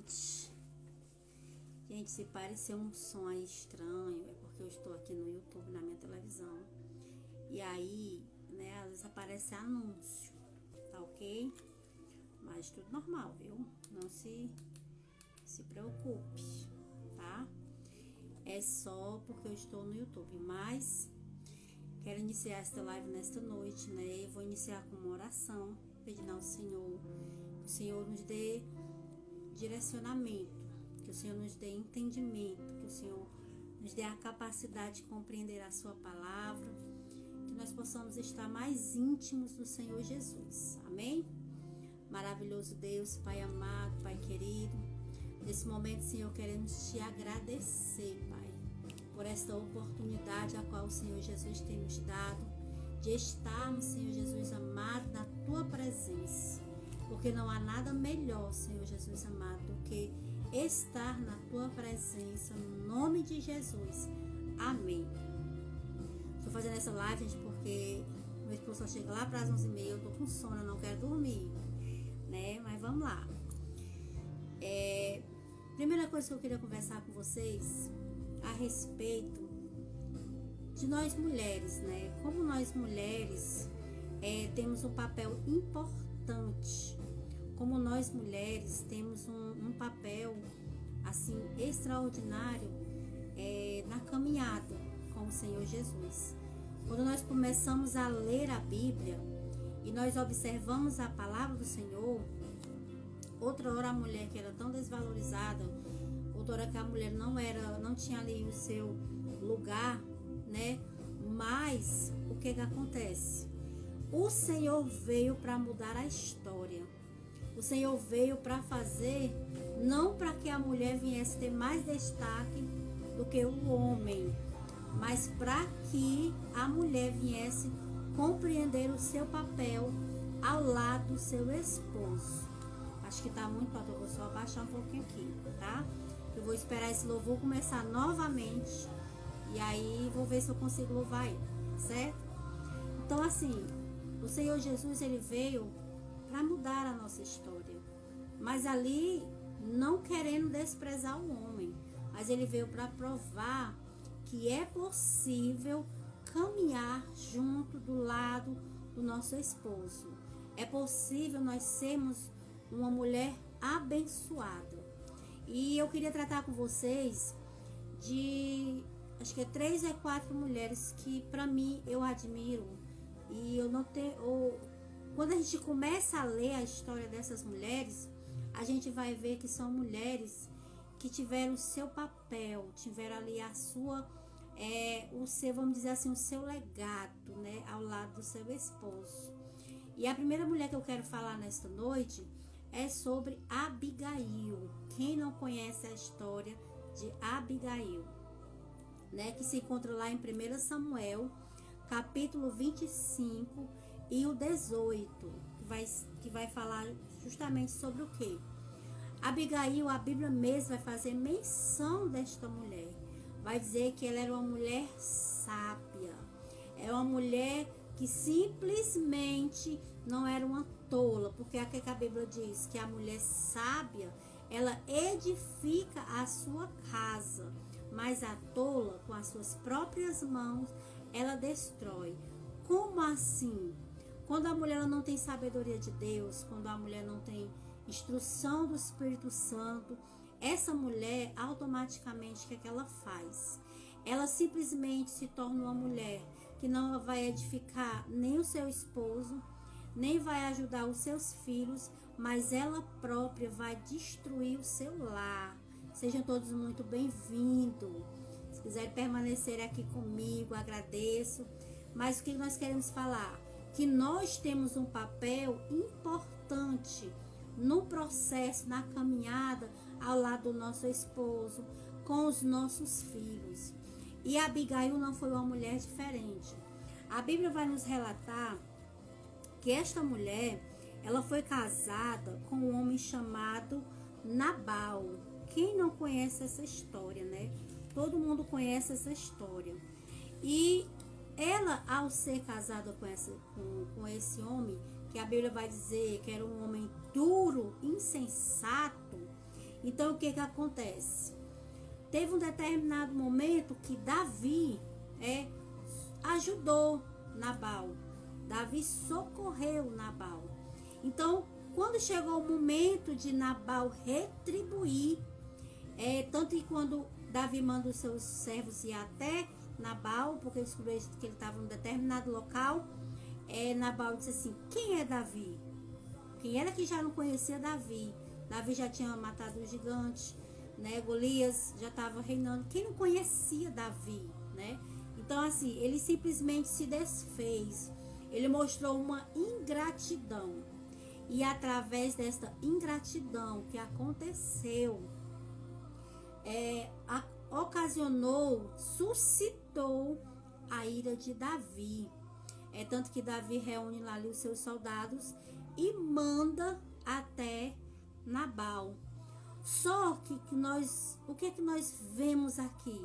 noite. Gente, se parecer um som aí estranho, é porque eu estou aqui no YouTube, na minha televisão. E aí, né, às vezes aparece anúncio, tá ok? Mas tudo normal, viu? Não se preocupe, tá? É só porque eu estou no YouTube, mas quero iniciar esta live nesta noite, né? Eu vou iniciar com uma oração, pedindo ao Senhor, que o Senhor nos dê direcionamento, que o Senhor nos dê entendimento, que o Senhor nos dê a capacidade de compreender a sua palavra, que nós possamos estar mais íntimos do Senhor Jesus. Amém? Maravilhoso Deus, Pai amado, Pai querido, nesse momento, Senhor, queremos te agradecer, Pai, por esta oportunidade a qual o Senhor Jesus tem nos dado, de estarmos, Senhor Jesus amado, na tua presença, porque não há nada melhor, Senhor Jesus amado, do que estar na tua presença, no nome de Jesus. Amém. Estou fazendo essa live, gente, porque meu esposo só chega lá para as 11h30, eu tô com sono, eu não quero dormir, né? Mas vamos lá. Primeira coisa que eu queria conversar com vocês a respeito de nós mulheres, né? Como nós mulheres temos um papel importante, como nós mulheres temos um papel assim extraordinário na caminhada com o Senhor Jesus. Quando nós começamos a ler a Bíblia e nós observamos a palavra do Senhor, outra hora a mulher que era tão desvalorizada, outra hora que a mulher não tinha ali o seu lugar, né? Mas o que acontece? O Senhor veio para mudar a história. O Senhor veio para fazer, não para que a mulher viesse ter mais destaque do que o homem, mas para que a mulher viesse compreender o seu papel ao lado do seu esposo. Acho que tá muito alto, eu vou só abaixar um pouquinho aqui, tá? Eu vou esperar esse louvor começar novamente e aí vou ver se eu consigo louvar ele, certo? Então assim, o Senhor Jesus, ele veio para mudar a nossa história, mas ali não querendo desprezar o homem, mas ele veio para provar que é possível caminhar junto do lado do nosso esposo. É possível nós sermos uma mulher abençoada. E eu queria tratar com vocês de, acho que 3 ou 4 mulheres que para mim eu admiro. E eu não tenho, quando a gente começa a ler a história dessas mulheres, a gente vai ver que são mulheres que tiveram o seu papel, tiveram ali a sua, o seu, vamos dizer assim, o seu legado, né, ao lado do seu esposo. E a primeira mulher que eu quero falar nesta noite é sobre Abigail. Quem não conhece a história de Abigail, né, que se encontra lá em 1 Samuel, capítulo 25 e o 18, que vai falar justamente sobre o quê? Abigail, a Bíblia mesmo vai fazer menção desta mulher. Vai dizer que ela era uma mulher sábia. É uma mulher que simplesmente não era uma tola, porque aqui que a Bíblia diz que a mulher sábia, ela edifica a sua casa, mas a tola, com as suas próprias mãos, ela destrói. Como assim? Quando a mulher ela não tem sabedoria de Deus, quando a mulher não tem instrução do Espírito Santo, essa mulher automaticamente, o que ela faz? Ela simplesmente se torna uma mulher que não vai edificar nem o seu esposo, nem vai ajudar os seus filhos, mas ela própria vai destruir o seu lar. Sejam todos muito bem-vindos. Se quiserem permanecer aqui comigo, agradeço. Mas o que nós queremos falar? Que nós temos um papel importante no processo, na caminhada ao lado do nosso esposo, com os nossos filhos. E Abigail não foi uma mulher diferente. A Bíblia vai nos relatar que esta mulher, ela foi casada com um homem chamado Nabal. Quem não conhece essa história, né? Todo mundo conhece essa história. E ela, ao ser casada com esse homem, que a Bíblia vai dizer que era um homem duro, insensato, Então o que que acontece? Teve um determinado momento que Davi ajudou Nabal. Davi socorreu Nabal. Então, quando chegou o momento de Nabal retribuir, tanto que quando Davi manda os seus servos ir até Nabal, porque descobriu que ele estava em um determinado local, Nabal disse assim: quem é Davi? Quem era que já não conhecia Davi? Davi já tinha matado o gigante, né? Golias já estava reinando. Quem não conhecia Davi, né? Então, assim, ele simplesmente se desfez. Ele mostrou uma ingratidão. E através desta ingratidão que aconteceu, suscitou a ira de Davi. Tanto que Davi reúne lá ali os seus soldados e manda até Nabal. Só que o que é que nós vemos aqui?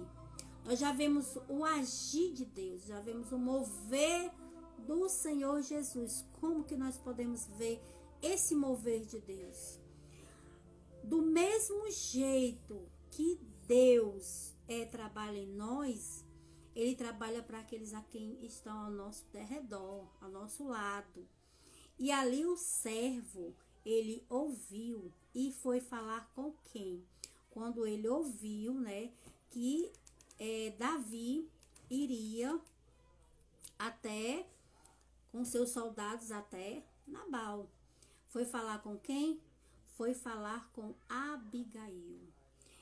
Nós já vemos o agir de Deus, já vemos o mover do Senhor Jesus. Como que nós podemos ver esse mover de Deus? Do mesmo jeito que Deus trabalha em nós, Ele trabalha para aqueles a quem estão ao nosso derredor, ao nosso lado. E ali o servo, ele ouviu e foi falar com quem? Quando ele ouviu, né, que Davi iria até, com seus soldados até Nabal. Foi falar com quem? Foi falar com Abigail.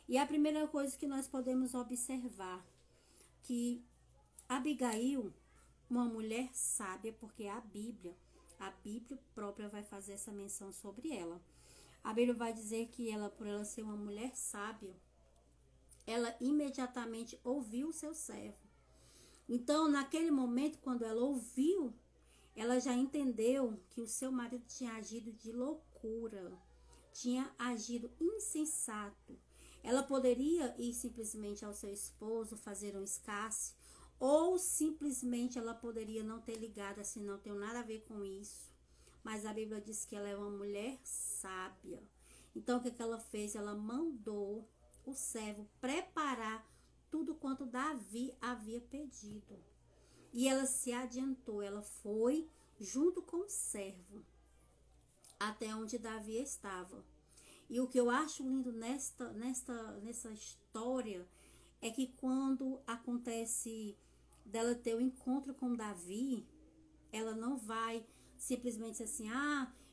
E a primeira coisa que nós podemos observar, que Abigail, uma mulher sábia, porque a Bíblia própria vai fazer essa menção sobre ela. A Bíblia vai dizer que ela, por ela ser uma mulher sábia, ela imediatamente ouviu o seu servo. Então, naquele momento, quando ela ouviu, ela já entendeu que o seu marido tinha agido de loucura, tinha agido insensato. Ela poderia ir simplesmente ao seu esposo, fazer um escasse, ou simplesmente ela poderia não ter ligado assim, não tem nada a ver com isso. Mas a Bíblia diz que ela é uma mulher sábia. Então o que ela fez? Ela mandou o servo preparar tudo quanto Davi havia pedido. E ela se adiantou, ela foi junto com o servo até onde Davi estava. E o que eu acho lindo nessa história é que quando acontece dela ter o encontro com Davi, ela não vai simplesmente assim: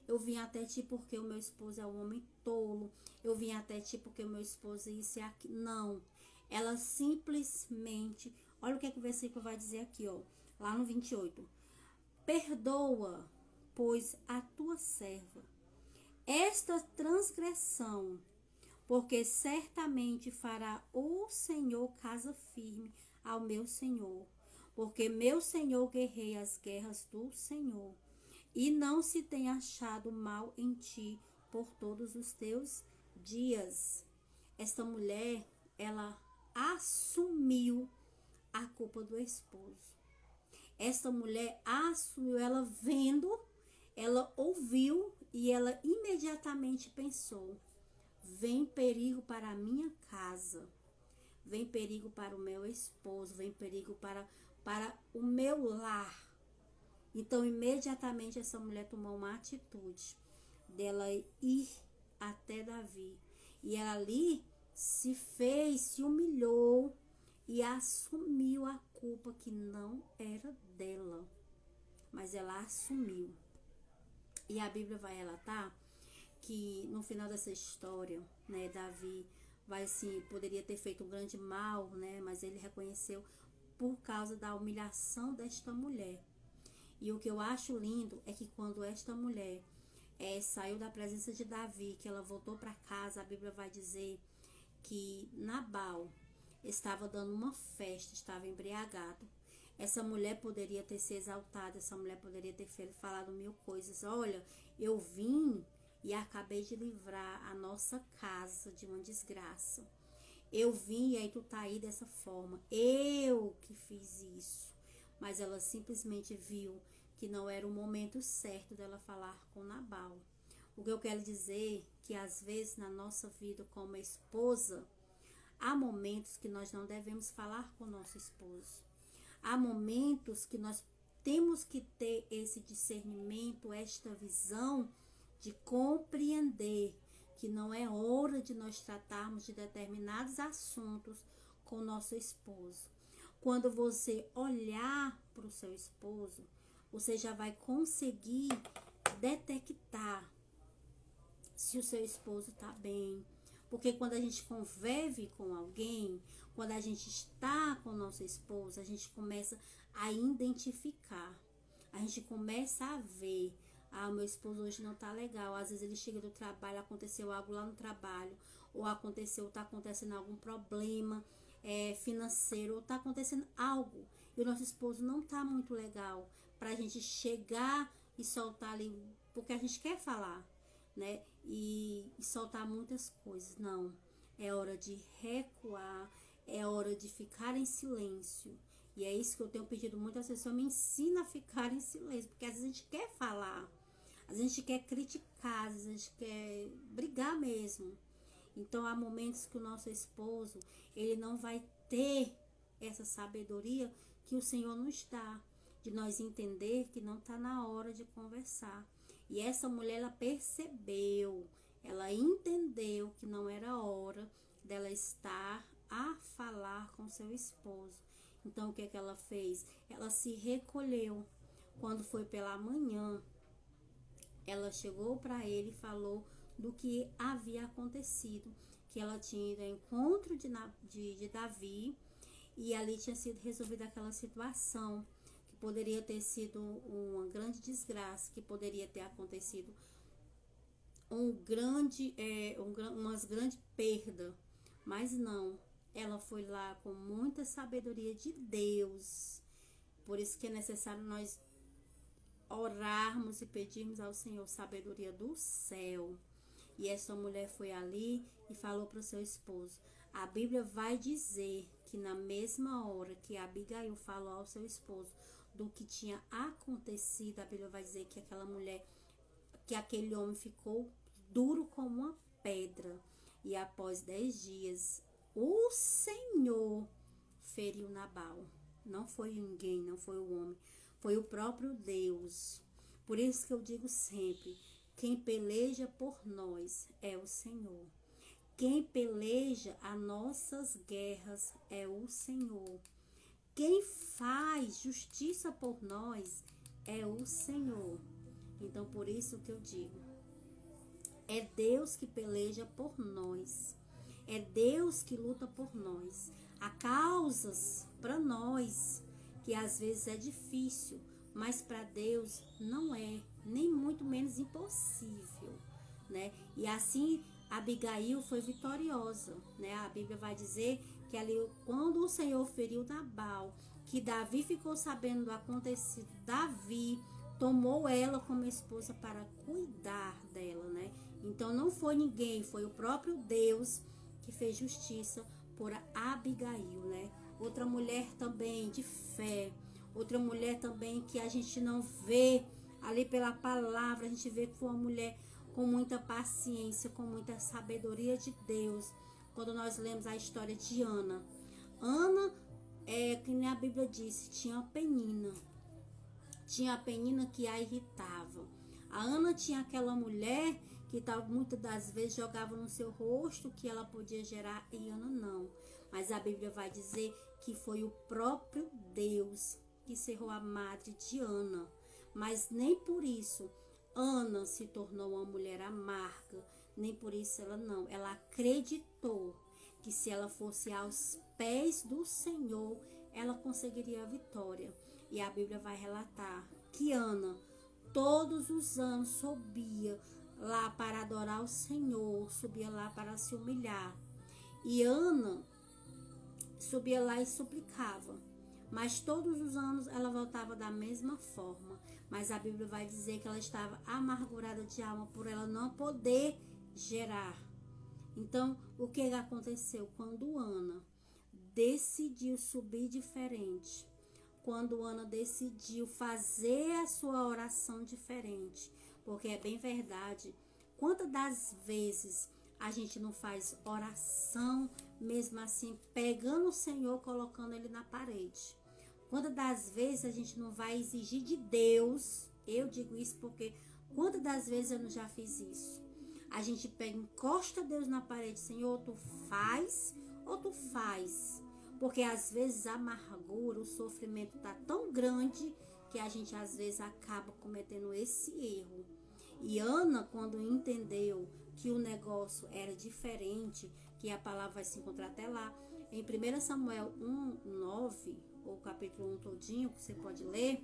eu vim até ti porque o meu esposo é um homem tolo, eu vim até ti porque o meu esposo é isso e aquilo. Não, ela simplesmente, olha o que o versículo vai dizer aqui, lá no 28. Perdoa, pois, a tua serva esta transgressão, porque certamente fará o Senhor casa firme ao meu Senhor, porque meu Senhor guerreia as guerras do Senhor, e não se tem achado mal em ti por todos os teus dias. Esta mulher, ela assumiu a culpa do esposo. Esta mulher assumiu, ela vendo, ela ouviu e ela imediatamente pensou: vem perigo para a minha casa, vem perigo para o meu esposo, vem perigo para o meu lar. Então, imediatamente essa mulher tomou uma atitude dela ir até Davi. E ela ali se humilhou e assumiu a culpa que não era dela, mas ela assumiu. E a Bíblia vai relatar que no final dessa história, né, Davi poderia ter feito um grande mal, né, mas ele reconheceu por causa da humilhação desta mulher. E o que eu acho lindo é que quando esta mulher saiu da presença de Davi, que ela voltou para casa, a Bíblia vai dizer que Nabal estava dando uma festa, estava embriagado. Essa mulher poderia ter se exaltado, essa mulher poderia ter falado mil coisas. Olha, eu vim e acabei de livrar a nossa casa de uma desgraça. Eu vim e aí tu tá aí dessa forma. Eu que fiz isso. Mas ela simplesmente viu que não era o momento certo dela falar com Nabal. O que eu quero dizer é que às vezes na nossa vida como esposa, há momentos que nós não devemos falar com o nosso esposo. Há momentos que nós temos que ter esse discernimento, esta visão de compreender que não é hora de nós tratarmos de determinados assuntos com o nosso esposo. Quando você olhar para o seu esposo, você já vai conseguir detectar se o seu esposo está bem. Porque quando a gente convive com alguém, quando a gente está com o nosso esposo, a gente começa a identificar. A gente começa a ver. Ah, meu esposo hoje não tá legal. Às vezes ele chega do trabalho, aconteceu algo lá no trabalho. Ou tá acontecendo algum problema financeiro. Ou tá acontecendo algo. E o nosso esposo não tá muito legal. Pra gente chegar e soltar ali. Porque a gente quer falar, né? E soltar muitas coisas. Não. É hora de recuar. É hora de ficar em silêncio. E é isso que eu tenho pedido muito às pessoas. Me ensina a ficar em silêncio. Porque às vezes a gente quer falar. Às vezes a gente quer criticar. Às vezes a gente quer brigar mesmo. Então há momentos que o nosso esposo, ele não vai ter essa sabedoria que o Senhor nos dá. De nós entender que não está na hora de conversar. E essa mulher, ela percebeu. Ela entendeu que não era hora dela estar a falar com seu esposo. Então, o que é que ela fez? Ela se recolheu. Quando foi pela manhã, ela chegou para ele e falou do que havia acontecido. Que ela tinha ido ao encontro de Davi e ali tinha sido resolvida aquela situação. Que poderia ter sido uma grande desgraça, que poderia ter acontecido umas grande perda. Mas não. Ela foi lá com muita sabedoria de Deus. Por isso que é necessário nós orarmos e pedirmos ao Senhor sabedoria do céu. E essa mulher foi ali e falou para o seu esposo. A Bíblia vai dizer que na mesma hora que Abigail falou ao seu esposo do que tinha acontecido, a Bíblia vai dizer que aquela mulher, que aquele homem ficou duro como uma pedra. E após 10 dias, o Senhor feriu Nabal. Não foi ninguém, não foi o homem. Foi o próprio Deus. Por isso que eu digo sempre, quem peleja por nós é o Senhor. Quem peleja as nossas guerras é o Senhor. Quem faz justiça por nós é o Senhor. Então, por isso que eu digo, é Deus que peleja por nós. É Deus que luta por nós. Há causas para nós que às vezes é difícil, mas para Deus não é, nem muito menos impossível, né? E assim Abigail foi vitoriosa, né? A Bíblia vai dizer que ali, quando o Senhor feriu Nabal, que Davi ficou sabendo do acontecido, Davi tomou ela como esposa para cuidar dela, né? Então não foi ninguém, foi o próprio Deus que fez justiça por Abigail, né? Outra mulher também de fé, outra mulher também que a gente não vê ali pela palavra, a gente vê que foi uma mulher com muita paciência, com muita sabedoria de Deus. Quando nós lemos a história de Ana, que nem a Bíblia disse, tinha a Penina que a irritava. A Ana tinha aquela mulher que muitas das vezes jogava no seu rosto que ela podia gerar, e Ana não. Mas a Bíblia vai dizer que foi o próprio Deus que cerrou a madre de Ana. Mas nem por isso Ana se tornou uma mulher amarga, nem por isso ela acreditou que se ela fosse aos pés do Senhor, ela conseguiria a vitória. E a Bíblia vai relatar que Ana todos os anos subia lá para adorar o Senhor, subia lá para se humilhar. E Ana subia lá e suplicava. Mas todos os anos ela voltava da mesma forma. Mas a Bíblia vai dizer que ela estava amargurada de alma por ela não poder gerar. Então, o que aconteceu? Quando Ana decidiu subir diferente, quando Ana decidiu fazer a sua oração diferente, porque é bem verdade, Quantas das vezes a gente não faz oração, mesmo assim, pegando o Senhor, colocando Ele na parede? Quantas das vezes a gente não vai exigir de Deus? Eu digo isso porque quantas das vezes eu não já fiz isso? A gente pega, encosta Deus na parede, Senhor, tu faz ou tu faz? Porque às vezes a amargura, o sofrimento tá tão grande que a gente às vezes acaba cometendo esse erro. E Ana, quando entendeu que o negócio era diferente, que a palavra vai se encontrar até lá, em 1 Samuel 1:9, ou capítulo 1 todinho, que você pode ler,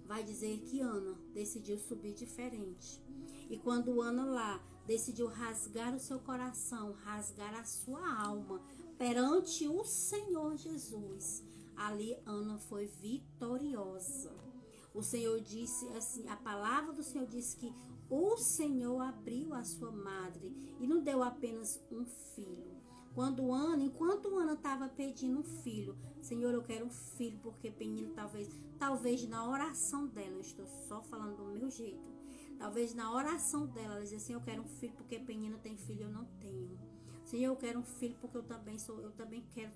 vai dizer que Ana decidiu subir diferente. E quando Ana lá decidiu rasgar o seu coração, rasgar a sua alma perante o Senhor Jesus, ali Ana foi vitoriosa. O Senhor disse assim, a palavra do Senhor disse que o Senhor abriu a sua madre e não deu apenas um filho. Enquanto Ana estava pedindo um filho, Senhor, eu quero um filho, porque Penina talvez na oração dela, eu estou só falando do meu jeito, talvez na oração dela, ela dizia assim, eu quero um filho, porque Penina tem filho, eu não tenho. Senhor, eu quero um filho, porque eu também quero.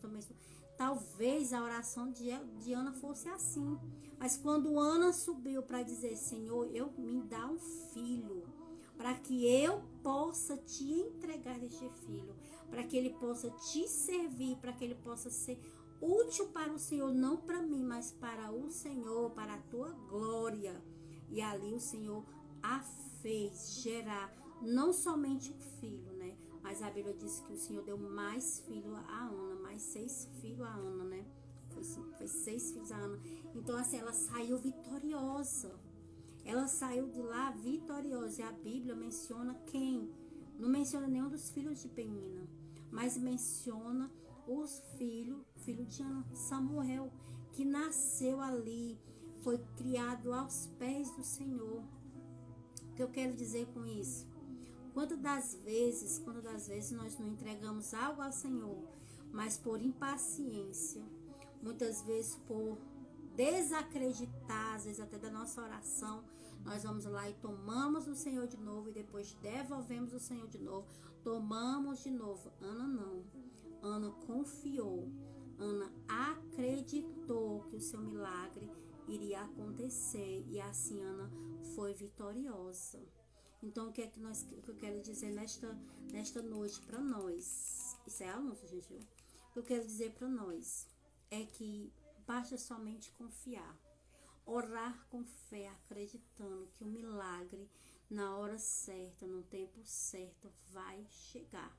Talvez a oração de Ana fosse assim. Mas quando Ana subiu para dizer, Senhor, me dá um filho, para que eu possa te entregar este filho, para que ele possa te servir, para que ele possa ser útil para o Senhor, não para mim, mas para o Senhor, para a tua glória. E ali o Senhor a fez gerar não somente um filho, né? Mas a Bíblia diz que o Senhor deu mais filhos a Ana, mais 6 filhos a Ana, né? Foi 6 filhos a Ana. Então, assim, ela saiu vitoriosa. Ela saiu de lá vitoriosa. E a Bíblia menciona quem? Não menciona nenhum dos filhos de Penina, mas menciona os filho de Ana, Samuel, que nasceu ali, foi criado aos pés do Senhor. O que eu quero dizer com isso? Quantas das vezes nós não entregamos algo ao Senhor, mas por impaciência, muitas vezes por desacreditar, às vezes até da nossa oração, nós vamos lá e tomamos o Senhor de novo e depois devolvemos o Senhor de novo, tomamos de novo. Ana não. Ana confiou, Ana acreditou que o seu milagre iria acontecer e assim Ana foi vitoriosa. Então, o que eu quero dizer nesta noite para nós? Isso é anúncio, gente. O que eu quero dizer para nós é que basta somente confiar. Orar com fé, acreditando que o milagre, na hora certa, no tempo certo, vai chegar.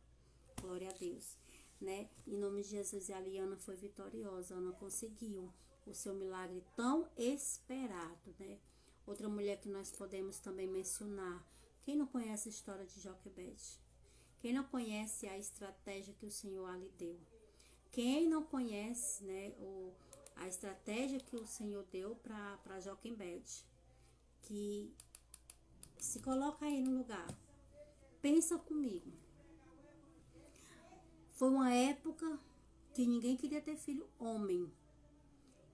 Glória a Deus, né? Em nome de Jesus, a Liana foi vitoriosa. Ana conseguiu o seu milagre tão esperado, né? Outra mulher que nós podemos também mencionar. Quem não conhece a história de Joquebede? Quem não conhece a estratégia que o Senhor lhe deu? Quem não conhece, né, a estratégia que o Senhor deu para Joquebede? Que se coloca aí no lugar. Pensa comigo. Foi uma época que ninguém queria ter filho homem.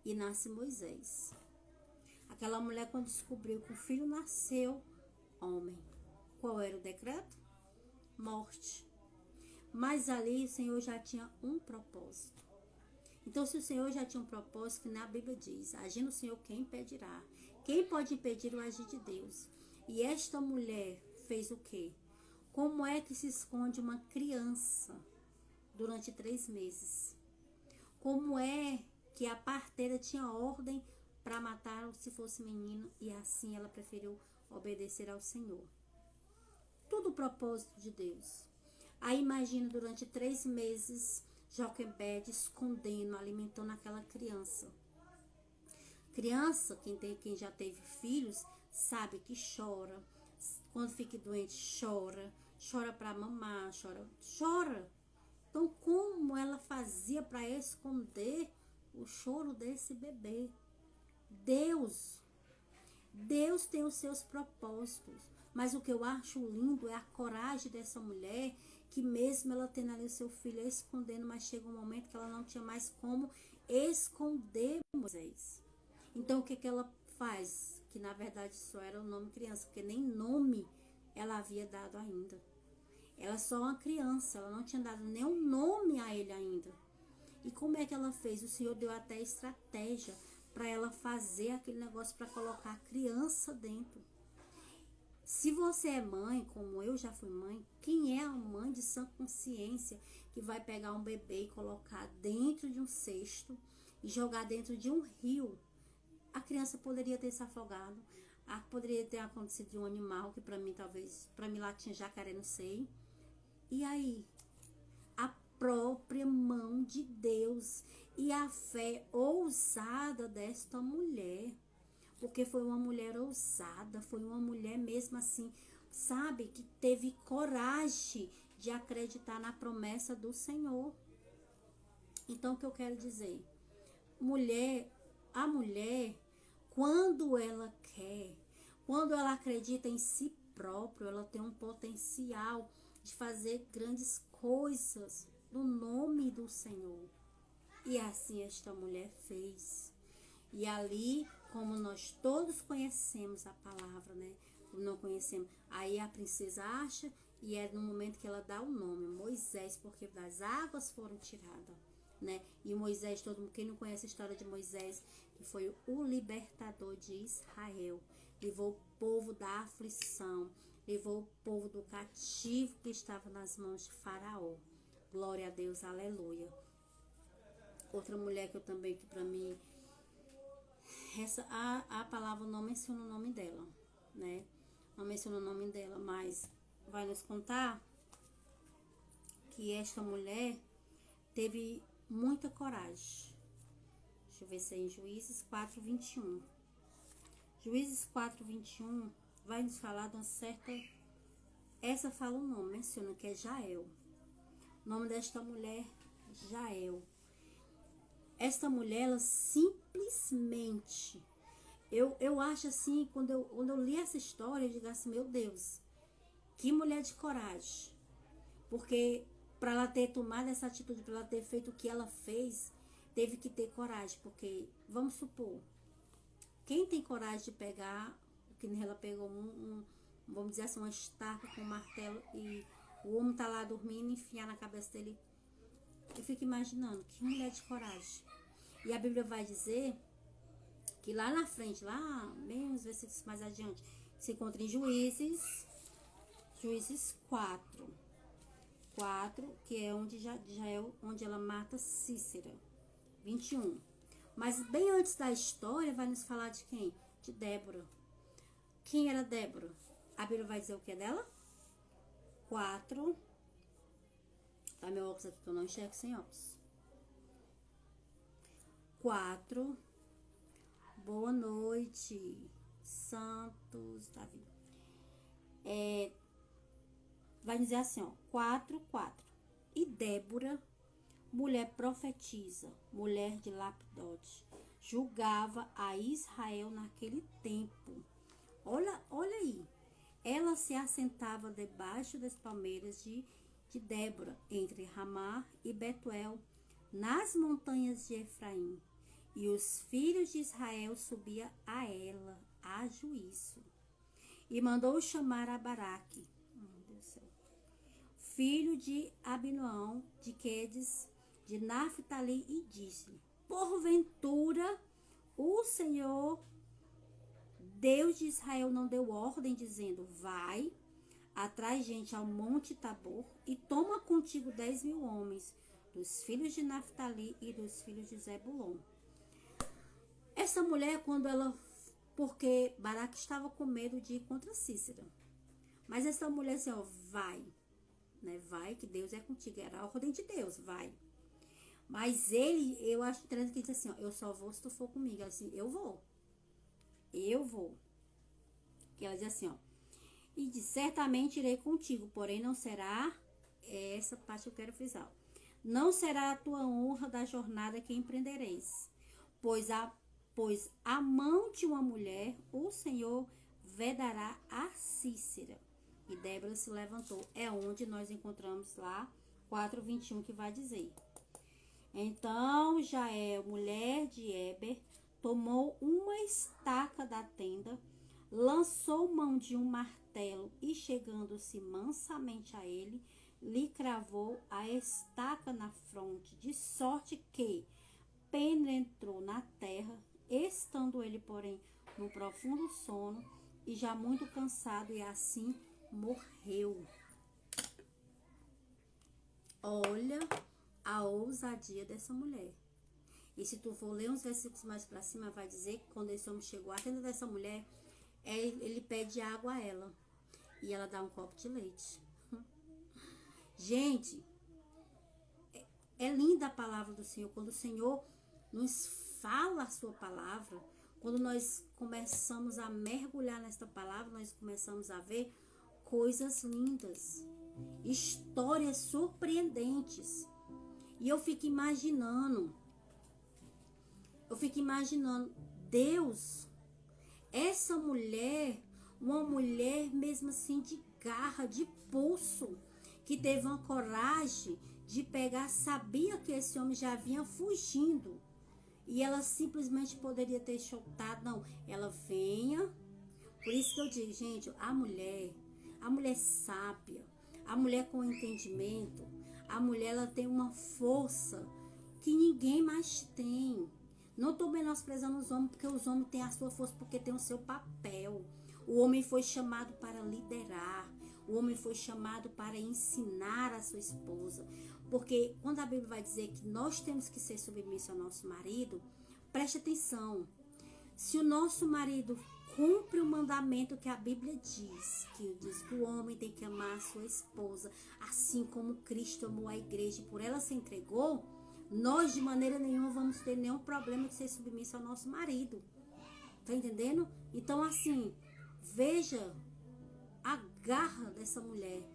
E nasce Moisés. Aquela mulher, quando descobriu que o filho nasceu homem, qual era o decreto? Morte. Mas ali o Senhor já tinha um propósito. Então, se o Senhor já tinha um propósito, que na Bíblia diz, agindo o Senhor, quem impedirá? Quem pode impedir o agir de Deus? E esta mulher fez o quê? Como é que se esconde uma criança durante 3 meses? Como é que a parteira tinha ordem para matar se fosse menino e assim ela preferiu obedecer ao Senhor? Tudo o propósito de Deus. Aí imagina durante 3 meses Joquebede escondendo, alimentando aquela criança. Criança, quem já teve filhos, sabe que chora. Quando fica doente, chora para mamar, chora. Então, como ela fazia para esconder o choro desse bebê? Deus tem os seus propósitos. Mas o que eu acho lindo é a coragem dessa mulher, que mesmo ela tendo ali o seu filho escondendo, mas chega um momento que ela não tinha mais como esconder Moisés. Então, o que ela faz? Que na verdade só era o nome criança, porque nem nome ela havia dado ainda. Ela só uma criança, ela não tinha dado nenhum nome a ele ainda. E como é que ela fez? O Senhor deu até estratégia para ela fazer aquele negócio para colocar a criança dentro. Se você é mãe, como eu já fui mãe, quem é a mãe de sã consciência que vai pegar um bebê e colocar dentro de um cesto e jogar dentro de um rio? A criança poderia ter se afogado, poderia ter acontecido de um animal que para mim talvez, para mim lá tinha jacaré, não sei. E aí, a própria mão de Deus e a fé ousada desta mulher, porque foi uma mulher ousada, foi uma mulher mesmo assim, sabe, que teve coragem de acreditar na promessa do Senhor. Então, o que eu quero dizer? A mulher, quando ela quer, quando ela acredita em si própria, ela tem um potencial de fazer grandes coisas no nome do Senhor. E assim esta mulher fez. E ali, como nós todos conhecemos a palavra, né? Não conhecemos. Aí a princesa acha, e é no momento que ela dá o nome, Moisés, porque das águas foram tiradas, né? E Moisés, todo mundo, quem não conhece a história de Moisés, que foi o libertador de Israel, levou o povo da aflição, levou o povo do cativo que estava nas mãos de Faraó. Glória a Deus, aleluia. Outra mulher que eu também, que para mim, a palavra não menciona o nome dela, né? Não menciona o nome dela, mas vai nos contar que esta mulher teve muita coragem. Deixa eu ver se é em Juízes 4:21. Juízes 4:21 vai nos falar de uma certa... Essa fala o nome, menciona que é Jael. O nome desta mulher, Jael. Esta mulher, ela simplesmente... Eu acho assim, quando eu li essa história, eu digo assim, meu Deus, que mulher de coragem. Porque para ela ter tomado essa atitude, para ela ter feito o que ela fez, teve que ter coragem. Porque, vamos supor, quem tem coragem de pegar, que ela pegou vamos dizer assim, uma estaca com um martelo e o homem tá lá dormindo e enfiar na cabeça dele. Eu fico imaginando, que mulher de coragem. E a Bíblia vai dizer que lá na frente, lá bem uns versículos mais adiante, se encontra em Juízes 4, que é onde já é onde ela mata Cícera, 21. Mas bem antes da história vai nos falar de quem? De Débora. Quem era Débora? A Bíblia vai dizer o que é dela? 4. Tá meu óculos aqui que eu não enxergo sem óculos. 4. Boa noite, Santos Davi. Vai dizer assim, ó, 4:4. E Débora, mulher profetisa, mulher de Lapidote, julgava a Israel naquele tempo. Olha aí. Ela se assentava debaixo das palmeiras de Débora, entre Ramá e Betuel, nas montanhas de Efraim. E os filhos de Israel subiam a ela, a juízo. E mandou chamar a Baraque, filho de Abinoão, de Quedes, de Naphtali, e disse-lhe: porventura, o Senhor, Deus de Israel, não deu ordem, dizendo: vai, atrai gente ao monte Tabor, e toma contigo 10.000 homens, dos filhos de Naphtali e dos filhos de Zebulon. Essa mulher, quando ela... Porque Baraque estava com medo de ir contra Cícera. Mas essa mulher assim, ó, vai, né? Vai, que Deus é contigo. Era a ordem de Deus, vai. Mas ele, eu acho interessante que ele disse assim, ó, eu só vou se tu for comigo. Assim, eu vou. Que ela diz assim, ó, e diz, certamente irei contigo, porém não será, essa parte eu quero frisar, não será a tua honra da jornada que empreendereis, pois a mão de uma mulher o Senhor vedará a Cícera. E Débora se levantou. É onde nós encontramos lá 4:21 que vai dizer: então Jael, mulher de Eber, tomou uma estaca da tenda, lançou mão de um martelo e, chegando-se mansamente a ele, lhe cravou a estaca na fronte, de sorte que penetrou na terra, estando ele, porém, num profundo sono, e já muito cansado, e assim morreu. Olha a ousadia dessa mulher. E se tu for ler uns versículos mais pra cima, vai dizer que quando esse homem chegou à tenda dessa mulher, ele pede água a ela. E ela dá um copo de leite. Gente, é linda a palavra do Senhor. Quando o Senhor nos fala a sua palavra, quando nós começamos a mergulhar nesta palavra, nós começamos a ver coisas lindas, histórias surpreendentes. E eu fico imaginando, Deus, essa mulher, uma mulher mesmo assim de garra, de pulso, que teve uma coragem de pegar, sabia que esse homem já vinha fugindo. E ela simplesmente poderia ter chutado, não, ela venha. Por isso que eu digo, gente, a mulher sábia, a mulher com entendimento, a mulher ela tem uma força que ninguém mais tem. Não estou menosprezando os homens, porque os homens têm a sua força, porque tem o seu papel. O homem foi chamado para liderar. O homem foi chamado para ensinar a sua esposa. Porque quando a Bíblia vai dizer que nós temos que ser submissos ao nosso marido, preste atenção. Se o nosso marido cumpre o mandamento que a Bíblia diz que o homem tem que amar a sua esposa, assim como Cristo amou a igreja e por ela se entregou, nós de maneira nenhuma vamos ter nenhum problema de ser submisso ao nosso marido. Tá entendendo? Então assim, veja a garra dessa mulher.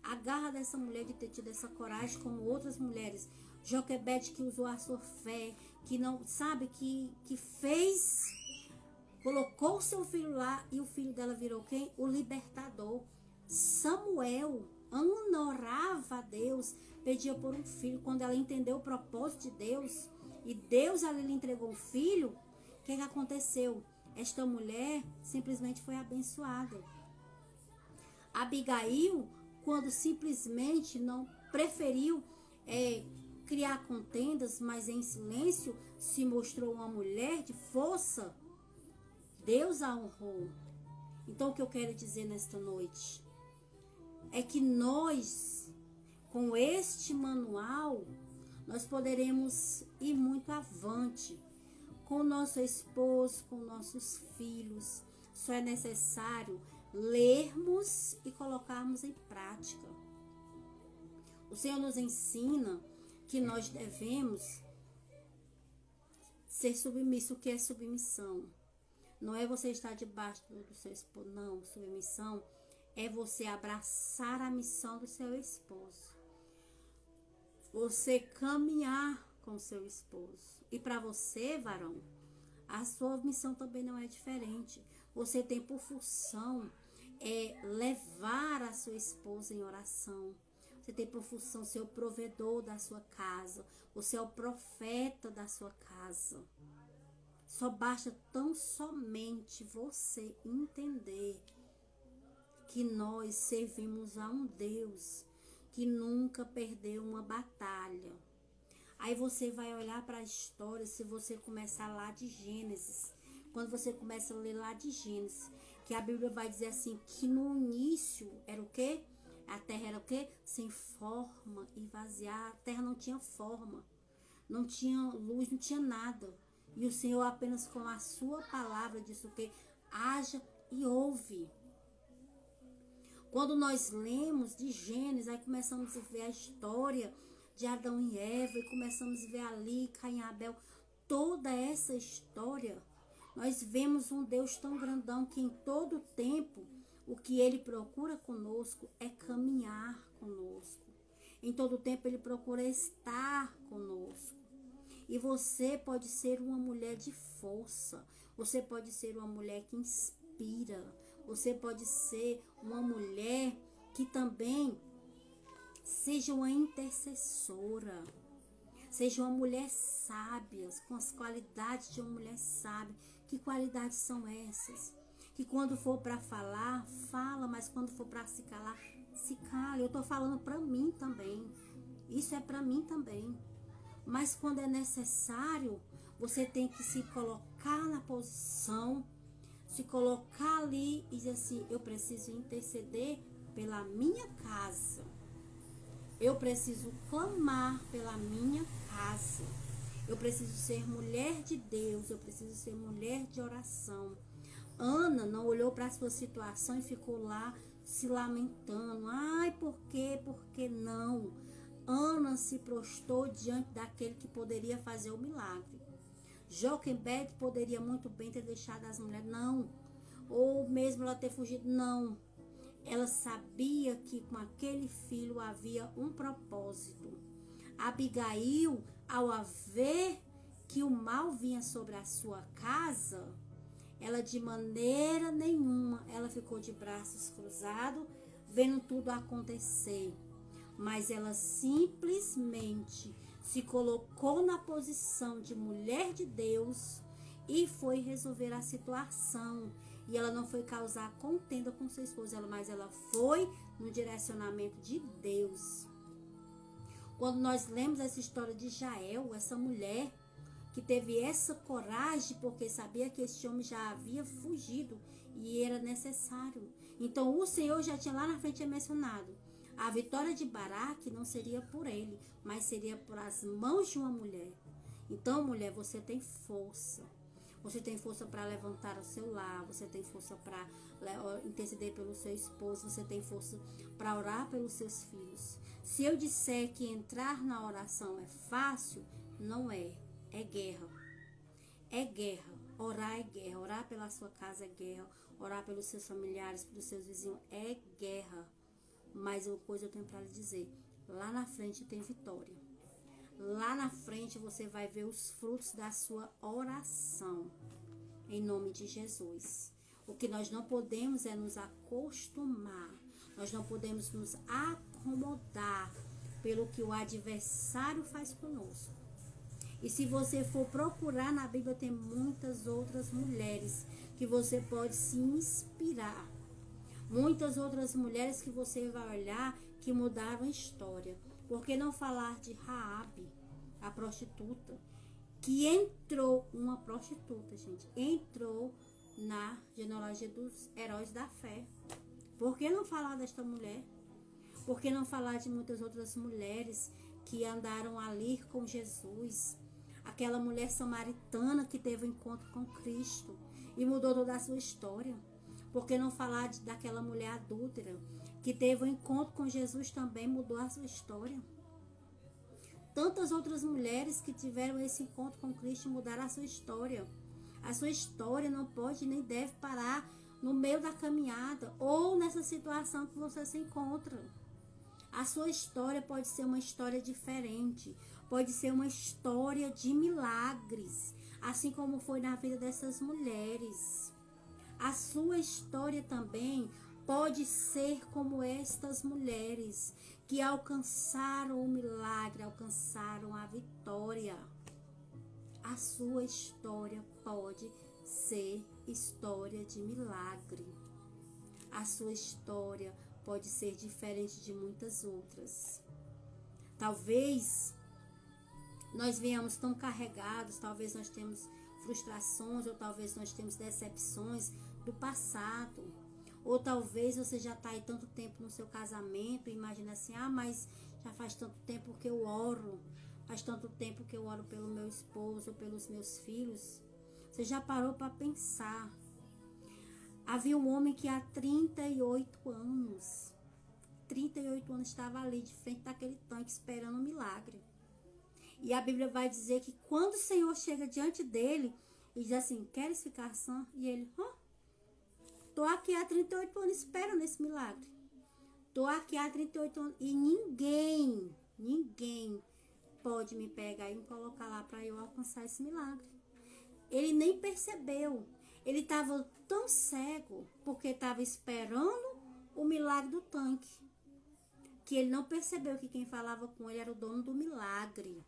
A garra dessa mulher de ter tido essa coragem como outras mulheres. Joquebede que usou a sua fé, que não, sabe, que fez, colocou o seu filho lá e o filho dela virou quem? O libertador. Samuel honorava a Deus, pedia por um filho. Quando ela entendeu o propósito de Deus e Deus ali lhe entregou um filho, o que aconteceu? Esta mulher simplesmente foi abençoada. Abigail, quando simplesmente não preferiu criar contendas, mas em silêncio, se mostrou uma mulher de força, Deus a honrou. Então o que eu quero dizer nesta noite é que nós, com este manual, nós poderemos ir muito avante com o nosso esposo, com nossos filhos. Só é necessário lermos e colocarmos em prática. O Senhor nos ensina que nós devemos ser submissos. O que é submissão? Não é você estar debaixo do seu esposo, não. Submissão é você abraçar a missão do seu esposo. Você caminhar com o seu esposo. E para você, varão, a sua missão também não é diferente. Você tem por função levar a sua esposa em oração. Você tem por função ser o provedor da sua casa. Você é o profeta da sua casa. Só basta tão somente você entender que nós servimos a um Deus que nunca perdeu uma batalha. Aí você vai olhar para a história, se você começar lá de Gênesis, quando você começa a ler lá de Gênesis, que a Bíblia vai dizer assim, que no início era o quê? A terra era o quê? Sem forma e vazia. A terra não tinha forma, não tinha luz, não tinha nada. E o Senhor apenas com a sua palavra disse o quê? Haja e ouve. Quando nós lemos de Gênesis, aí começamos a ver a história de Adão e Eva, e começamos a ver ali Caim e Abel, toda essa história, nós vemos um Deus tão grandão que em todo tempo, o que Ele procura conosco é caminhar conosco. Em todo tempo Ele procura estar conosco. E você pode ser uma mulher de força, você pode ser uma mulher que inspira, você pode ser uma mulher que também seja uma intercessora, seja uma mulher sábia, com as qualidades de uma mulher sábia. Que qualidades são essas? que quando for para falar, fala, mas quando for para se calar, se cala. Eu tô falando para mim também. Isso é para mim também. Mas quando é necessário, você tem que se colocar na posição, se colocar ali e dizer assim, eu preciso interceder pela minha casa. Eu preciso clamar pela minha casa. Eu preciso ser mulher de Deus. Eu preciso ser mulher de oração. Ana não olhou para a sua situação e ficou lá se lamentando. Ai, por quê? Por que não? Ana se prostrou diante daquele que poderia fazer o milagre. Joquebede poderia muito bem ter deixado as mulheres. Não. Ou mesmo ela ter fugido. Não. Ela sabia que com aquele filho havia um propósito. Abigail, ao ver que o mal vinha sobre a sua casa, ela de maneira nenhuma, ela ficou de braços cruzados, vendo tudo acontecer. Mas ela simplesmente se colocou na posição de mulher de Deus e foi resolver a situação. E ela não foi causar contenda com seu esposo, mas ela foi no direcionamento de Deus. Quando nós lemos essa história de Jael, essa mulher que teve essa coragem porque sabia que esse homem já havia fugido e era necessário. Então o Senhor já tinha lá na frente mencionado, a vitória de Baraque não seria por ele, mas seria por as mãos de uma mulher. Então, mulher, você tem força. Você tem força para levantar o seu lar, você tem força para interceder pelo seu esposo, você tem força para orar pelos seus filhos. Se eu disser que entrar na oração é fácil, não é. É guerra. É guerra. Orar é guerra. Orar pela sua casa é guerra. Orar pelos seus familiares, pelos seus vizinhos é guerra. Mas uma coisa eu tenho para lhe dizer. Lá na frente tem vitória. Lá na frente você vai ver os frutos da sua oração. Em nome de Jesus. O que nós não podemos é nos acostumar. Nós não podemos nos acomodar pelo que o adversário faz conosco. E se você for procurar na Bíblia, tem muitas outras mulheres que você pode se inspirar. Muitas outras mulheres que você vai olhar que mudaram a história. Por que não falar de Raabe, a prostituta, que entrou, uma prostituta, gente, entrou na genealogia dos heróis da fé. Por que não falar desta mulher? Por que não falar de muitas outras mulheres que andaram ali com Jesus? Aquela mulher samaritana que teve um encontro com Cristo e mudou toda a sua história. Por que não falar daquela mulher adúltera que teve um encontro com Jesus também, mudou a sua história? Tantas outras mulheres que tiveram esse encontro com Cristo mudaram a sua história. A sua história não pode nem deve parar no meio da caminhada ou nessa situação que você se encontra. A sua história pode ser uma história diferente, pode ser uma história de milagres, assim como foi na vida dessas mulheres. A sua história também pode ser como estas mulheres que alcançaram o milagre, alcançaram a vitória. A sua história pode ser história de milagre. A sua história pode ser diferente de muitas outras. Talvez nós venhamos tão carregados, talvez nós temos frustrações, ou talvez nós temos decepções do passado. Ou talvez você já está aí tanto tempo no seu casamento e imagina assim, mas já faz tanto tempo que eu oro, faz tanto tempo que eu oro pelo meu esposo, pelos meus filhos. Você já parou para pensar? Havia um homem que há 38 anos estava ali de frente daquele tanque esperando um milagre. E a Bíblia vai dizer que quando o Senhor chega diante dele e diz assim, queres ficar sã? E ele, tô aqui há 38 anos esperando esse milagre. Tô aqui há 38 anos e ninguém pode me pegar e me colocar lá para eu alcançar esse milagre. Ele nem percebeu. Ele estava tão cego porque estava esperando o milagre do tanque, que ele não percebeu que quem falava com ele era o dono do milagre.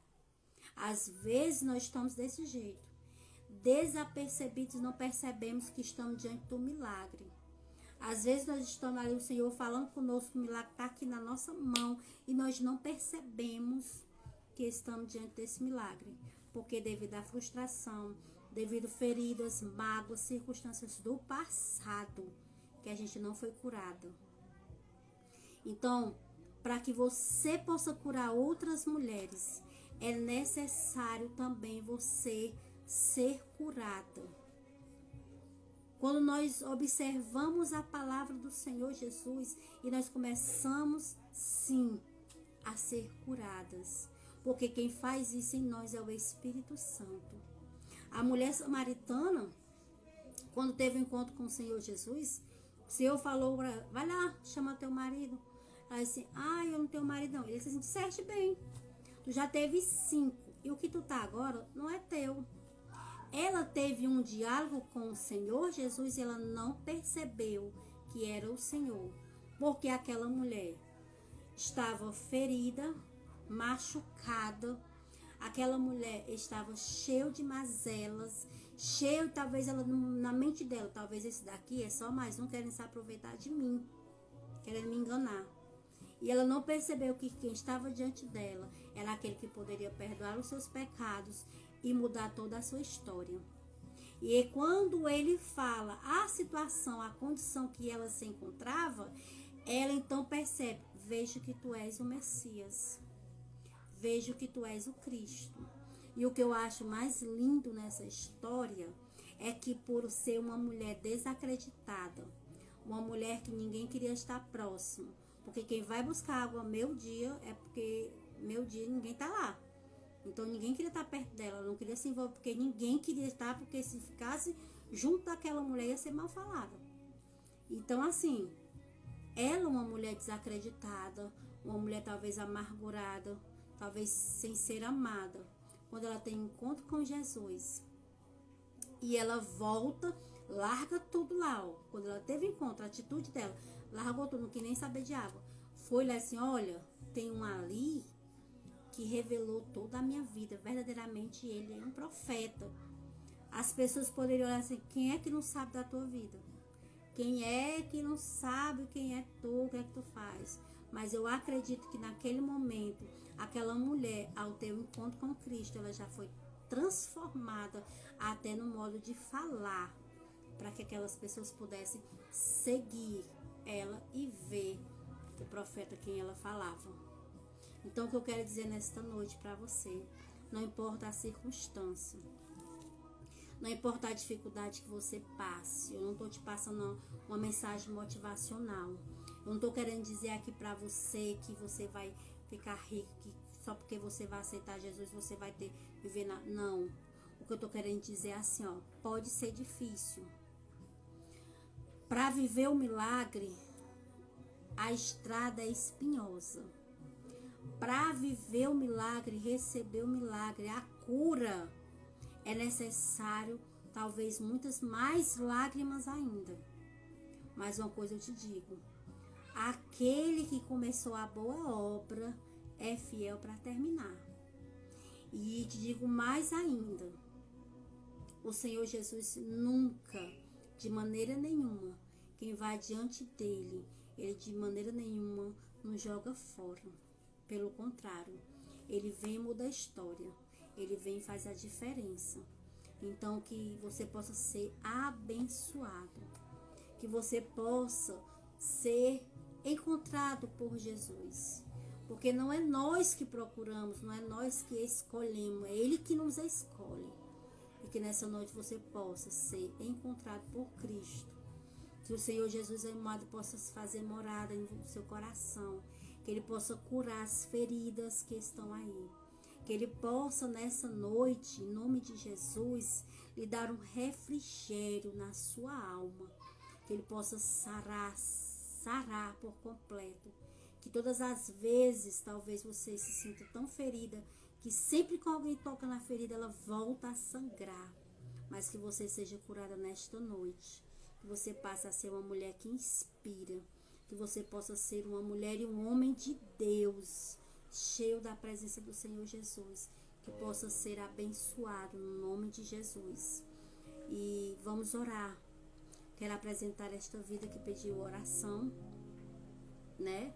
Às vezes nós estamos desse jeito. desapercebidos, não percebemos que estamos diante do milagre. Às vezes nós estamos ali, o Senhor falando conosco, o milagre está aqui na nossa mão e nós não percebemos que estamos diante desse milagre, porque devido à frustração, devido a feridas, mágoas, circunstâncias do passado, que a gente não foi curada. Então, para que você possa curar outras mulheres, é necessário também você ser curada. Quando nós observamos a palavra do Senhor Jesus e nós começamos, sim, a ser curadas. Porque quem faz isso em nós é o Espírito Santo. A mulher samaritana, quando teve um encontro com o Senhor Jesus, o Senhor falou para ela, vai lá, chama teu marido. Ela disse, eu não tenho marido não. Ele disse assim, disseste bem, tu já teve 5, e o que tu tá agora não é teu. Ela teve um diálogo com o Senhor Jesus e ela não percebeu que era o Senhor, porque aquela mulher estava ferida, machucada, aquela mulher estava cheia de mazelas, talvez ela, na mente dela, talvez esse daqui é só mais um querendo se aproveitar de mim, querendo me enganar. E ela não percebeu que quem estava diante dela era aquele que poderia perdoar os seus pecados e mudar toda a sua história. E quando ele fala a situação, a condição que ela se encontrava, ela então percebe, vejo que tu és o Messias, vejo que tu és o Cristo. E o que eu acho mais lindo nessa história é que por ser uma mulher desacreditada, uma mulher que ninguém queria estar próximo, porque quem vai buscar água meu dia é porque meu dia ninguém tá lá. Então ninguém queria estar perto dela, não queria se envolver, porque ninguém queria estar, porque se ficasse junto daquela mulher ia ser mal falada. Então assim, ela é uma mulher desacreditada, uma mulher talvez amargurada, talvez sem ser amada. Quando ela tem encontro com Jesus e ela volta, larga tudo lá, ó. Quando ela teve encontro, a atitude dela, largou tudo, não quis nem saber de água. Foi lá assim, olha, tem um ali que revelou toda a minha vida. Verdadeiramente ele é um profeta. As pessoas poderiam olhar assim, quem é que não sabe da tua vida? Quem é que não sabe quem é tu, o que é que tu faz? Mas eu acredito que naquele momento, aquela mulher, ao ter um encontro com Cristo, ela já foi transformada até no modo de falar, para que aquelas pessoas pudessem seguir ela e ver o profeta quem ela falava. Então, o que eu quero dizer nesta noite para você, não importa a circunstância, não importa a dificuldade que você passe, eu não estou te passando uma mensagem motivacional, eu não estou querendo dizer aqui para você que você vai ficar rico, que só porque você vai aceitar Jesus você vai viver não, o que eu estou querendo dizer é assim, ó, pode ser difícil. Para viver o milagre, a estrada é espinhosa. Para viver o milagre, receber o milagre, a cura, é necessário talvez muitas mais lágrimas ainda. Mas uma coisa eu te digo, aquele que começou a boa obra é fiel para terminar. E te digo mais ainda, o Senhor Jesus nunca, de maneira nenhuma, quem vai diante dele, ele de maneira nenhuma nos joga fora. Pelo contrário, ele vem e muda a história, ele vem e faz a diferença. Então que você possa ser abençoado, que você possa ser encontrado por Jesus, porque não é nós que procuramos, não é nós que escolhemos, é ele que nos escolhe. E que nessa noite você possa ser encontrado por Cristo, que o Senhor Jesus amado possa fazer morada no seu coração, que ele possa curar as feridas que estão aí, que ele possa nessa noite, em nome de Jesus, lhe dar um refrigério na sua alma, que ele possa sarar por completo, que todas as vezes talvez você se sinta tão ferida, que sempre que alguém toca na ferida ela volta a sangrar, mas que você seja curada nesta noite, que você passe a ser uma mulher que inspira, que você possa ser uma mulher e um homem de Deus, cheio da presença do Senhor Jesus, que possa ser abençoado no nome de Jesus. E vamos orar. Quero apresentar esta vida que pediu oração, né?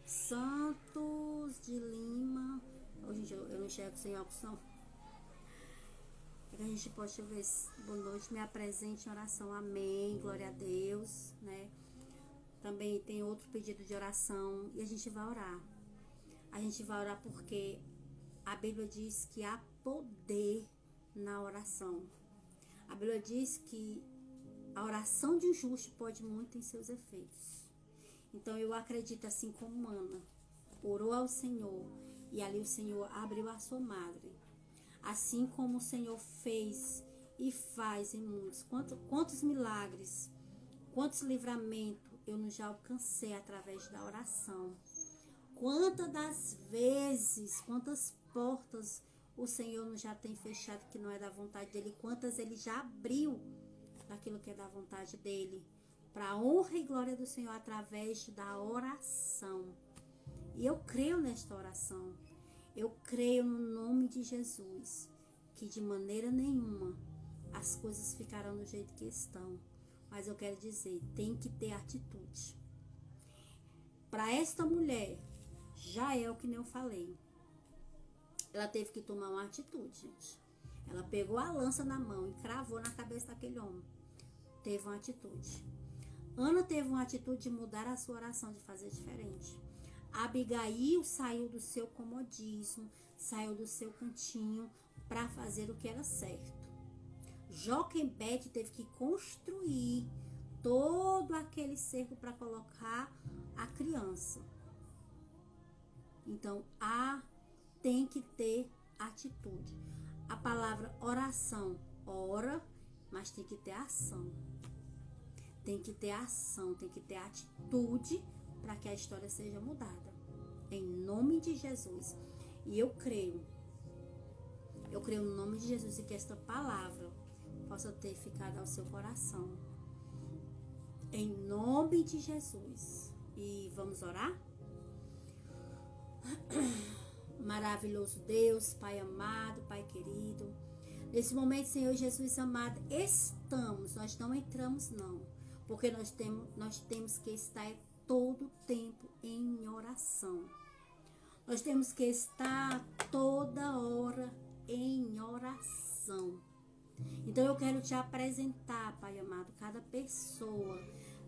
Santos de Lima. Hoje eu não enxergo sem óculos, não. A gente pode ver. Boa noite, me apresente em oração. Amém. Glória a Deus, né? Também tem outro pedido de oração e a gente vai orar. A gente vai orar porque a Bíblia diz que há poder na oração. A Bíblia diz que a oração de um justo pode muito em seus efeitos. Então eu acredito, assim como Ana orou ao Senhor e ali o Senhor abriu a sua madre. Assim como o Senhor fez e faz em muitos. Quantos milagres, quantos livramentos eu não já alcancei através da oração. Quantas das vezes, quantas portas o Senhor não já tem fechado que não é da vontade dele. Quantas ele já abriu daquilo que é da vontade dele. Para a honra e glória do Senhor através da oração. E eu creio nesta oração. Eu creio no nome de Jesus, que de maneira nenhuma as coisas ficarão do jeito que estão. Mas eu quero dizer, tem que ter atitude. Para esta mulher, já é o que nem eu falei. Ela teve que tomar uma atitude, gente. Ela pegou a lança na mão e cravou na cabeça daquele homem. Teve uma atitude. Ana teve uma atitude de mudar a sua oração, de fazer diferente. Abigail saiu do seu comodismo, saiu do seu cantinho para fazer o que era certo. Joquebede teve que construir todo aquele cerco para colocar a criança. Então, tem que ter atitude. A palavra oração, ora, mas tem que ter ação. Tem que ter ação, tem que ter atitude para que a história seja mudada. Em nome de Jesus. E eu creio no nome de Jesus e que esta palavra possa ter ficado ao seu coração. Em nome de Jesus. E vamos orar? Maravilhoso Deus, Pai amado, Pai querido. Nesse momento, Senhor Jesus amado, nós não entramos não. Porque nós temos que estar todo o tempo em oração. Nós temos que estar toda hora em oração. Então eu quero te apresentar, Pai amado, cada pessoa,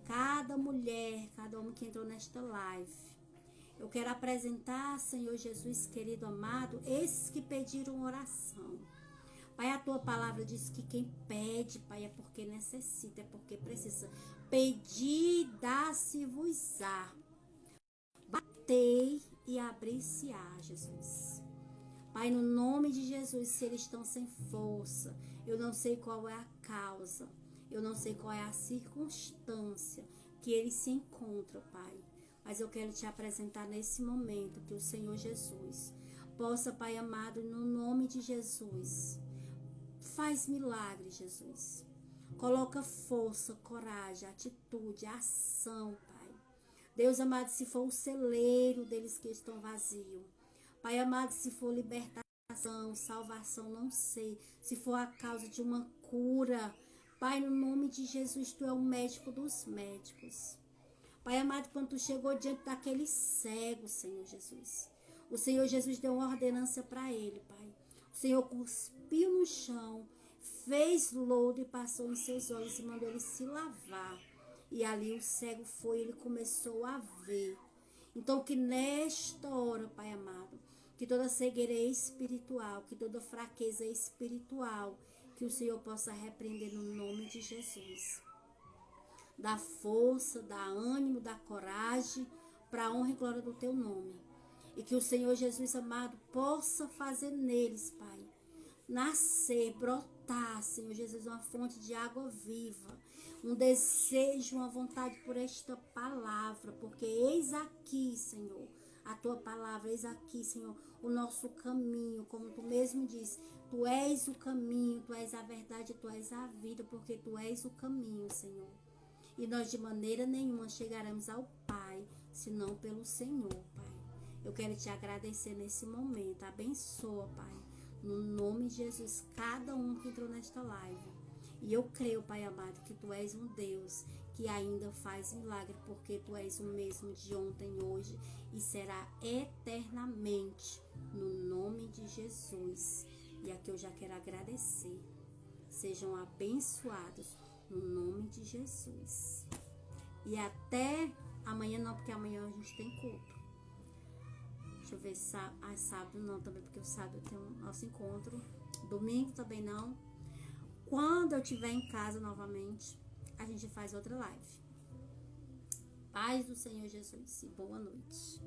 cada mulher, cada homem que entrou nesta live. Eu quero apresentar, Senhor Jesus, querido amado, esses que pediram oração. Pai, a tua palavra diz que quem pede, Pai, é porque necessita, é porque precisa. Pedir, dá-se-vos-á. Batei e abrir-se-á, Jesus. Pai, no nome de Jesus, se eles estão sem força, eu não sei qual é a causa, eu não sei qual é a circunstância que eles se encontram, Pai. Mas eu quero te apresentar nesse momento que o Senhor Jesus possa, Pai amado, no nome de Jesus, faz milagre, Jesus. Coloca força, coragem, atitude, ação, Pai. Deus amado, se for o celeiro deles que estão vazios. Pai amado, se for libertação, salvação, não sei. Se for a causa de uma cura. Pai, no nome de Jesus, Tu é o médico dos médicos. Pai amado, quando Tu chegou diante daquele cego, Senhor Jesus. O Senhor Jesus deu uma ordenança para ele, Pai. O Senhor cuspiu no chão, fez lodo e passou em seus olhos e mandou ele se lavar. E ali o cego foi, ele começou a ver. Então que nesta hora, Pai amado, que toda cegueira espiritual, que toda fraqueza espiritual, que o Senhor possa repreender no nome de Jesus. Dá força, dá ânimo, dá coragem para a honra e glória do Teu nome. E que o Senhor Jesus amado possa fazer neles, Pai, nascer, brotar, Senhor Jesus, uma fonte de água viva, um desejo, uma vontade por esta palavra, porque eis aqui, Senhor, a Tua palavra, eis aqui, Senhor, o nosso caminho, como Tu mesmo diz, Tu és o caminho, Tu és a verdade, Tu és a vida, porque Tu és o caminho, Senhor. E nós de maneira nenhuma chegaremos ao Pai, senão pelo Senhor, Pai. Eu quero te agradecer nesse momento. Abençoa, Pai. No nome de Jesus, cada um que entrou nesta live. E eu creio, Pai amado, que Tu és um Deus que ainda faz milagre, porque Tu és o mesmo de ontem, hoje e será eternamente, no nome de Jesus. E aqui eu já quero agradecer. Sejam abençoados, no nome de Jesus. E até amanhã não, porque amanhã a gente tem culto. Deixa eu ver, sábado não também, porque o sábado tem um nosso encontro. Domingo também não. Quando eu estiver em casa novamente, a gente faz outra live. Paz do Senhor Jesus e boa noite.